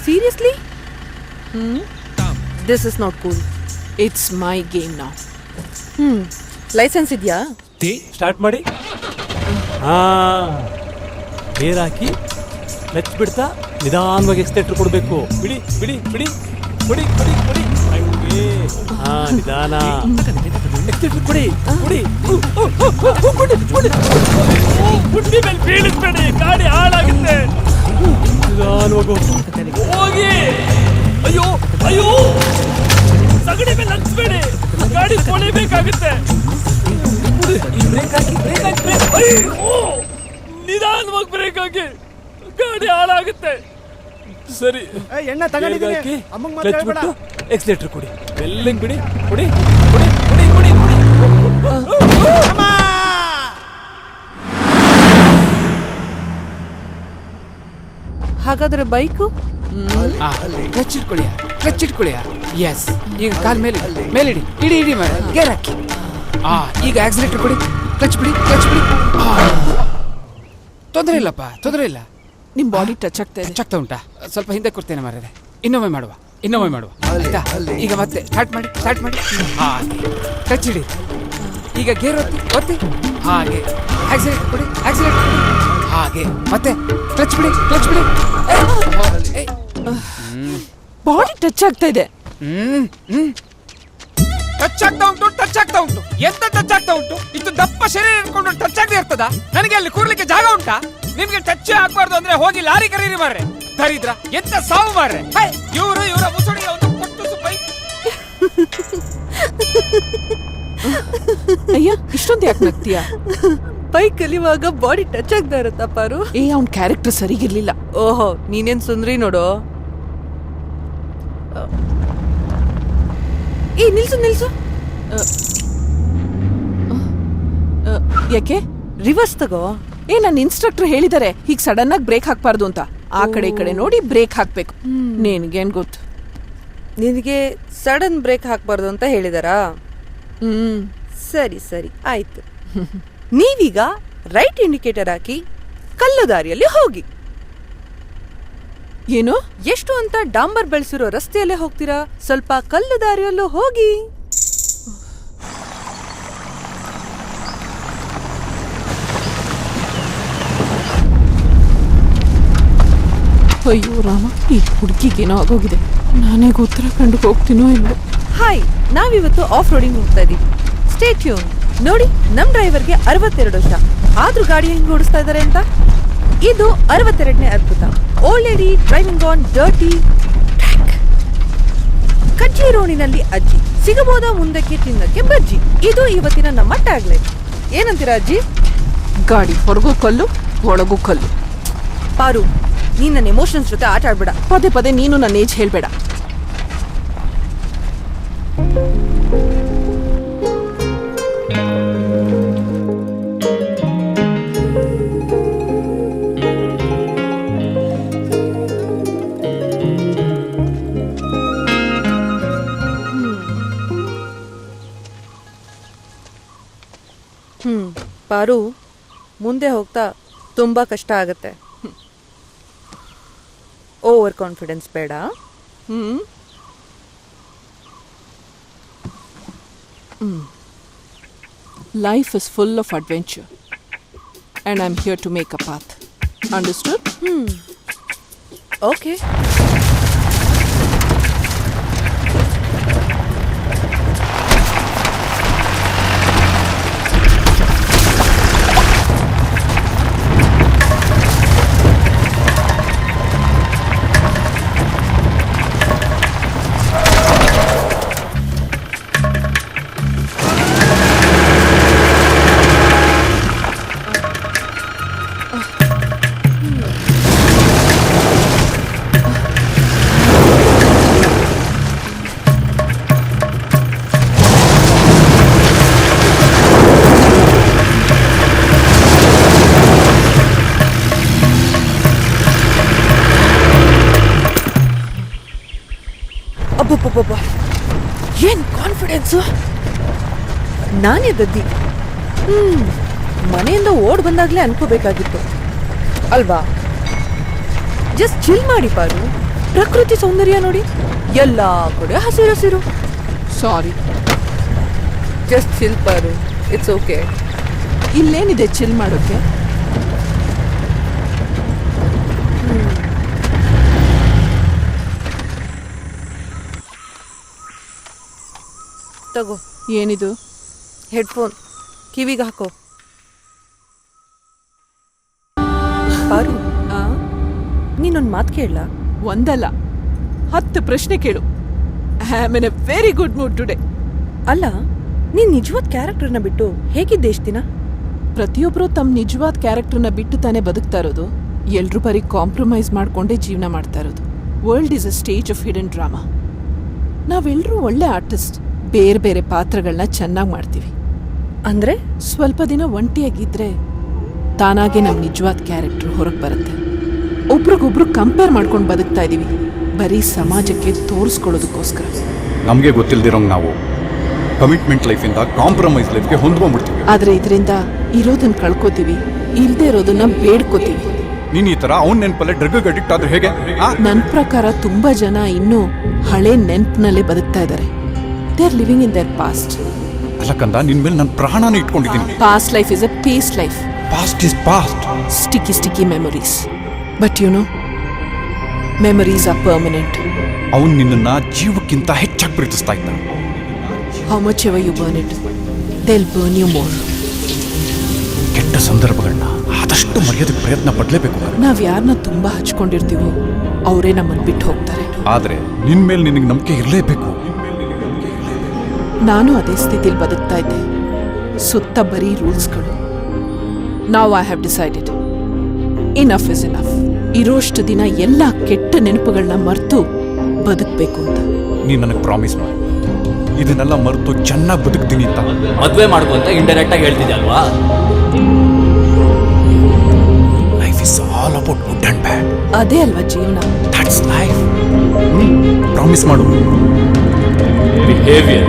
Seriously? This is not cool. It's my game now. Licence ಇದೆಯಾ? Start ಮಾಡಿ. Gear ಹಾಕಿ clutch ಬಿಡ್ತಾ ನಿಧಾನವಾಗಿ ಎಕ್ಸ್ಲೇಟರ್ ಕೊಡಬೇಕು. ಬಿಡಿ ಬಿಡಿ ಬಿಡಿ ಕೊಡಿ ಕೊಡಿ ಕೊಡಿ ಹಂಗೆ. ನಿಧಾನ ಎಕ್ಸ್ಲೇಟರ್ ಕೊಡಿ ಕೊಡಿ. ಗುಂಡಿ ಮೇಲೆ ಬೀಳಿಸ್ಬೇಡಿ, ಗಾಡಿ ಹಾಳಾಗುತ್ತೆ. ನಿಧಾನವಾಗಿ ಹೋಗಿ. ಅಯ್ಯೋ ಅಯ್ಯೋ, ಸಗಡಿ ಮೇಲೆ ಹಚ್ಬೇಡಿ, ಗಾಡಿ ಕೊಳಿಬೇಕಾಗುತ್ತೆ. ನಿಧಾನವಾಗಿ ಬ್ರೇಕ್ ಹಾಕಿ, ಗಾಡಿ ಹಾಳಾಗುತ್ತೆ. ಸರಿ, ಎಣ್ಣೆ ತಗೊಂಡಿದ್ದೀನಿ, ಅಮ್ಮಂಗ್ ಮಾತ್ರ ಹೇಳ್ಬೇಡ. ಎಕ್ಸ್ಲೇಟರ್ ಕೊಡಿ, ಬೆಲ್ಲಿಂಗ್ ಬಿಡಿ, ಕೊಡಿ ಕೊಡಿ ಕೊಡಿ ಕೊಡಿ ಕೊಡಿ. ಹಾಗಾದ್ರೆ ಬೈಕು? ಕ್ಲಚ್ ಇಟ್ಕೊಳ್ಳಿ, ಕ್ಲಚ್ ಇಟ್ಕೊಳ್ಳಿ. ಎಸ್, ಈಗ ಕಾಲ್ ಮೇಲೆ ಮೇಲಿಡಿ, ಇಡಿ ಇಡಿ ಗೇರ್ ಹಾಕಿ. ಈಗ ಆಕ್ಸಿಲೇಟರ್ ಕೊಡಿ, ಕ್ಲಚ್ ಬಿಡಿ, ಕ್ಲಚ್ ಬಿಡಿ. ತೊಂದರೆ ಇಲ್ಲಪ್ಪ, ತೊಂದರೆ ಇಲ್ಲ. ನಿಮ್ ಬಾಡಿ ಟಚ್ ಆಗ್ತಾ ಇದೆ. ಟಚ್ ಆಗ್ತಾ ಉಂಟಾ? ಸ್ವಲ್ಪ ಹಿಂದೆ ಕೊಡ್ತೇನೆ ಮಾರ್ರೆ. ಇನ್ನೊಮ್ಮೆ ಮಾಡುವ, ಇನ್ನೊಮ್ಮೆ ಮಾಡುವ. ಆಯ್ತಾ? ಈಗ ಮತ್ತೆ ಸ್ಟಾರ್ಟ್ ಮಾಡಿ, ಸ್ಟಾರ್ಟ್ ಮಾಡಿ. ಕ್ಲಚ್ ಹಿಡಿ. ಈಗ ಗೇರ್ ಒತ್ತಿ, ಒತ್ತಿ. ಹಾಗೆ ಆಕ್ಸಿಲೇಟರ್ ಕೊಡಿ, ಆಕ್ಸಿಲೇಟರ್ ಕೊಡಿ. ಹಾಗೆ ಮತ್ತೆ ಕ್ಲಚ್ ಬಿಡಿ, ಕ್ಲಚ್ ಬಿಡಿ. ಬಾಡಿ ಟಚ್ ಆಗ್ತಾ ಇದೆ. ಟಚ್ ಆಗ್ತಾ ಉಂಟು, ಟಚ್ ಆಗ್ತಾ ಉಂಟು. ಎಂತ ಟಚ್ ಆಗ್ತಾ ಉಂಟು? ಇಷ್ಟು ದಪ್ಪ ಶರೀರ ಇಟ್ಕೊಂಡು ಟಚ್ ಆಗದೆ ಇರ್ತದ? ನನಗೆ ಅಲ್ಲಿ ಕೂರ್ಲಿಕ್ಕೆ ಜಾಗ ಉಂಟಾ? ನಿಮ್ಗೆ ಟಚ್ ಆಗ್ಬಾರ್ದು ಅಂದ್ರೆ ಹೋಗಿ ಲಾರಿ ಕರೀರಿ ಮಾರ್ರೆ. ದರಿದ್ರ, ಎಂತ ಸಾವು ಮಾರ್ರೆ. ಇವರ ಮುಸುಡಿಗೆ ಒಂದು ಕೊಟ್ಟು ಬೈಕ್. ಅಯ್ಯ, ಇಷ್ಟೊಂದು ಯಾಕೆ ನಗ್ತೀಯಾ? ಬೈಕ್ ಕಲಿಯುವಾಗ ಬಾಡಿ ಟಚ್ ಆಗ್ತಾ ಇರತ್ತಾ ಪಾರು? ಅವ್ನ ಕ್ಯಾರೆಕ್ಟರ್ ಸರಿಗಿರ್ಲಿಲ್ಲ. ಓಹೋ, ನೀನೇನ್ ಸುಂದ್ರಿ ನೋಡು. ನಿಲ್ಸು ನಿಲ್ಸು. ಯಾಕೆ? ರಿವರ್ಸ್ ತಗೋ. ನನ್ನ ಇನ್ಸ್ಟ್ರಕ್ಟರ್ ಹೇಳಿದಾರೆ ಹೀಗ್ ಸಡನ್ ಆಗಿ ಬ್ರೇಕ್ ಹಾಕ್ಬಾರ್ದು ಅಂತ. ಆ ಕಡೆ ಈ ಕಡೆ ನೋಡಿ ಬ್ರೇಕ್ ಹಾಕ್ಬೇಕು. ನಿನ್ಗೇನ್ ಗೊತ್ತು? ನಿನಗೆ ಸಡನ್ ಬ್ರೇಕ್ ಹಾಕ್ಬಾರ್ದು ಅಂತ ಹೇಳಿದಾರಾ? ಸರಿ ಸರಿ ಆಯ್ತು. ನೀವೀಗ ರೈಟ್ ಇಂಡಿಕೇಟರ್ ಹಾಕಿ ಕಲ್ಲು ದಾರಿಯಲ್ಲಿ ಹೋಗಿ. ಏನು? ಎಷ್ಟು ಅಂತ ಡಾಂಬರ್ ಬೆಳೆಸಿರೋ ರಸ್ತೆಯಲ್ಲೇ ಹೋಗ್ತೀರಾ? ಸ್ವಲ್ಪ ಕಲ್ಲು ದಾರಿಯಲ್ಲೂ ಹೋಗಿ. ಅಯ್ಯೋ ರಾಮ, ಈ ಹುಡುಗಿಗೇನೋ ಆಗೋಗಿದೆ. ನಾನೇ ಉತ್ತರಾಖಂಡ್ಗೆ ಹೋಗ್ತೀನೋ ಇಲ್ಲೋ. ಹಾಯ್, ನಾವಿವತ್ತು ಆಫ್ ರೋಡಿಂಗ್ ಹೋಗ್ತಾ ಇದೀವಿ. Stay tune. ನೋಡಿ, ನಮ್ ಡ್ರೈವರ್ಗೆ 62 ವರ್ಷ, ಆದ್ರೂ ಗಾಡಿ ಹೆಂಗ್ ಓಡಿಸ್ತಾ ಇದಾರೆ ಅಂತ. ಇದು 62ನೇ ಅದ್ಭುತ. Old lady driving on dirty track. ಕಜ್ಜಿ ರೋಣಿನಲ್ಲಿ ಅಜ್ಜಿ, ಸಿಗಬಹುದಾ ಮುಂದಕ್ಕೆ ತಿನ್ನಕ್ಕೆ ಬಜ್ಜಿ. ಇದು ಇವತ್ತಿನ ನಮ್ಮ ಟ್ಯಾಗ್ಲೈನ್. ಏನಂತೀರಾ ಅಜ್ಜಿ? ಗಾಡಿ ಹೊರಗೂ ಕಲ್ಲು, ಒಳಗೂ ಕಲ್ಲು. ಪಾರು, ನೀನ್ ನನ್ನ ಎಮೋಷನ್ಸ್ ಜೊತೆ ಆಟ ಆಡ್ಬೇಡ. ಪದೇ ಪದೇ ನೀನು ನನ್ನ ಏಜ್ ಹೇಳ್ಬೇಡ. ಪಾರು, ಮುಂದೆ ಹೋಗ್ತಾ ತುಂಬಾ ಕಷ್ಟ ಆಗತ್ತೆ. ಓವರ್ ಕಾನ್ಫಿಡೆನ್ಸ್ ಬೇಡ. Life is full of adventure and I'm here to make a path. Understood? Okay. ಏನ್ ಕಾನ್ಫಿಡೆನ್ಸ್! ನಾನೇ ದದ್ದಿ. ಮನೆಯಿಂದ ಓಡ್ ಬಂದಾಗ್ಲೇ ಅನ್ಕೋಬೇಕಾಗಿತ್ತು ಅಲ್ವಾ? ಜಸ್ಟ್ ಚಿಲ್ ಮಾಡಿ ಪಾರು. ಪ್ರಕೃತಿ ಸೌಂದರ್ಯ ನೋಡಿ, ಎಲ್ಲ ಕಡೆ ಹಸಿರು ಹಸಿರು. ಸಾರಿ, ಜಸ್ಟ್ ಚಿಲ್ ಪಾರು, ಇಟ್ಸ್ ಓಕೆ. ಇಲ್ಲೇನಿದೆ ಚಿಲ್ ಮಾಡೋಕ್ಕೆ? ತಗೋ. ಏನಿದು? ಹೆಡ್ಫೋನ್, ಕಿವಿಗೆ ಹಾಕೋ. ಪಾರು, ನೀನೊಂದು ಮಾತು ಕೇಳಲ್ಲ? ಒಂದಲ್ಲ 10 ಪ್ರಶ್ನೆ ಕೇಳು. I am in a very good mood today. ಅಲ್ಲ, ನೀನ್ ನಿಜವಾದ ಕ್ಯಾರೆಕ್ಟರ್ನ ಬಿಟ್ಟು ಹೇಗಿದ್ದೆ ಇಷ್ಟು ದಿನ? ಪ್ರತಿಯೊಬ್ಬರು ತಮ್ಮ ನಿಜವಾದ ಕ್ಯಾರೆಕ್ಟರ್ನ ಬಿಟ್ಟು ತಾನೇ ಬದುಕ್ತಾ ಇರೋದು. ಎಲ್ರೂ ಬರೀ ಕಾಂಪ್ರಮೈಸ್ ಮಾಡ್ಕೊಂಡೇ ಜೀವನ ಮಾಡ್ತಾ ಇರೋದು. World is a stage of hidden drama. ನಾವೆಲ್ಲರೂ ಒಳ್ಳೆ ಆರ್ಟಿಸ್ಟ್, ಬೇರೆ ಬೇರೆ ಪಾತ್ರಗಳನ್ನ ಚೆನ್ನಾಗಿ ಮಾಡ್ತೀವಿ. ಅಂದ್ರೆ ಸ್ವಲ್ಪ ದಿನ ಒಂಟಿಯಾಗಿದ್ರೆ ತಾನಾಗೆ ನಮ್ಮ ನಿಜವಾದ ಕ್ಯಾರೆಕ್ಟರ್ ಹೊರಗೆ ಬರುತ್ತೆ. ಒಬ್ರಿಗೊಬ್ರು ಕಂಪೇರ್ ಮಾಡ್ಕೊಂಡು ಬದುಕ್ತಾ ಇದೀವಿ, ಬರೀ ಸಮಾಜಕ್ಕೆ ತೋರಿಸ್ಕೊಳ್ಳೋದಕ್ಕೋಸ್ಕರ. ನಮಗೆ ಗೊತ್ತಿಲ್ದಿರೋಂಗ್ ನಾವು ಕಮಿಟ್ಮೆಂಟ್ ಲೈಫಿಂದ ಕಾಂಪ್ರಮೈಸ್ ಲೈಫ್ಗೆ ಹೊಂದ್ಕೊಂಡ್ಬಿಡ್ತೀವಿ. ಆದ್ರೆ ಇದರಿಂದ ಇರೋದನ್ನ ಕಳ್ಕೊತೀವಿ, ಇಲ್ದೇ ಇರೋದನ್ನ ಬೇಡ್ಕೋತೀವಿ. ನೀನ್ ಈ ತರ ಅವ್ನ ನೆನಪಲ್ಲೇ ಡ್ರಗ್ ಅಡಿಕ್ಟ್ ಆದ್ರೆ ಹೇಗೆ? ನನ್ನ ಪ್ರಕಾರ ತುಂಬಾ ಜನ ಇನ್ನೂ ಹಳೆ ನೆನ್ಪಿನಲ್ಲೇ ಬದುಕ್ತಾ ಇದ್ದಾರೆ. They are living in their past. ಅಲ್ಲಕ್ಕಂದ ನಿನ್ ಮೇಲೆ ನನ್ನ ಪ್ರಾಣನ ಇಟ್ಕೊಂಡಿದ್ದೀನಿ. Past life is a piece life. Past is past. Sticky memories. But you know, memories are permanent. ಅವನ್ ನಿನ್ನನ್ನ ಜೀವಕ್ಕಿಂತ ಹೆಚ್ಚಾಗಿ ಪ್ರೀತಿಸ್ತಾ ಇದ್ದ. How much ever you burn it, they will burn you more. ಕೆಟ್ಟ ಸಂದರ್ಭಗಳನ್ನ ಆದಷ್ಟು ಮರೆಯೋದಕ್ಕೆ ಪ್ರಯತ್ನ ಪಡ್ಲೇಬೇಕು. ನಾವ್ ಯಾರನ್ನ ತುಂಬಾ ಹಚ್ಕೊಂಡಿರ್ತೀವೋ ಅವರೇ ನಮ್ಮನ್ನು ಬಿಟ್ಟು ಹೋಗ್ತಾರೆ. ಆದ್ರೆ ನಿನ್ ಮೇಲೆ ನಿನಗೆ ನಂಬಿಕೆ ಇರಲೇಬೇಕು. ನಾನು ಅದೇ ಸ್ಥಿತಿಲಿ ಬದುಕ್ತಾ ಇದ್ದೆ, ಸುತ್ತ ಬರೀ ರೂಲ್ಸ್ಗಳು. ನಾವ್ I have decided enough is enough. ಇರೋಷ್ಟು ದಿನ ಎಲ್ಲ ಕೆಟ್ಟ ನೆನಪುಗಳನ್ನ ಮರೆತು ಬದುಕಬೇಕು ಅಂತ. ನೀನ್ ನನಗೆ ಪ್ರಾಮಿಸ್ ಮಾಡಿ ಇದನ್ನೆಲ್ಲ ಮರೆತು ಚೆನ್ನಾಗಿ ಬದುಕ್ತೀನಿ ಅಂತ. ಮದ್ವೆ ಮಾಡ್ಕೊ ಅಂತ ಇಂಡೈರೆಕ್ಟ್ ಆಗಿ ಹೇಳ್ತಿದ್ದೆ ಅಲ್ವಾ? Life is all about good and ಬ್ಯಾಡ್. ಅದೇ ಅಲ್ವಾ ಜೀವನ. That's life. ಪ್ರಾಮಿಸ್ ಮಾಡು. ಬಿಹೇವಿಯರ್